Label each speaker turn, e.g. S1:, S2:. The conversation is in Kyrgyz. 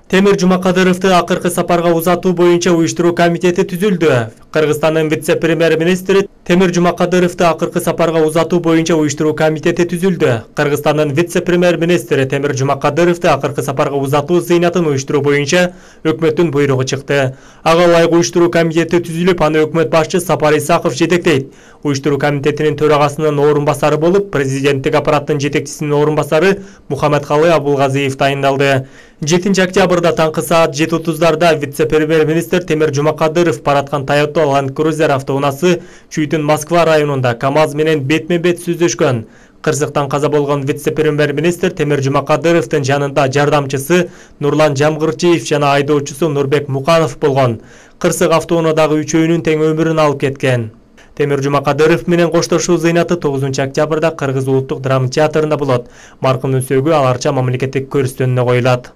S1: Темир Жумакадыровду акыркы сапарга узатуу боюнча уюштуруу комитети түзүлдү. Кыргызстандын вице-премьер-министри Темир Жумакадыровду акыркы сапарга узатуу боюнча уюштуруу комитети түзүлдү. Кыргызстандын вице-премьер-министри Темир Жумакадыровду акыркы сапарга узатуу зыйнатын уюштуруу боюнча өкмөттүн буйругу чыкты. Ага ылайык уюштуруу комитети түзүлүп, аны өкмөт башчы Сапар Исаков жетектейт. Уюштуруу комитетинин төрагасынын орун басары болуп, президенттик аппараттын жетекчисинин орун басары Мухаммедкалы Абулгазиев тайындалды. 7 октябрда таңкы саат 7:30 вице-премьер-министр Темир Жумакадыров бараткан Toyota Land Cruiser автоунаасы Чүйдүн Москва районунда КамАЗ менен бетме-бет сүздөшкөн. Кырсыктан каза болгон вице-премьер-министр Темир Жумакадыровдун жанында жардамчысы Нурлан Жамгырчиев жана айдоочусу Нурбек Муканов болгон. Кырсык автоунаадагы үчөөнүн тең өмүрүн алып кеткен. Темир Жумакадыров менен коштошуу зыйнаты 9 октябрда Кыргыз улуттук драма театрында болот. Маркумдун сөөгү аларча мамлекеттик көрүстөнүнө коюлат.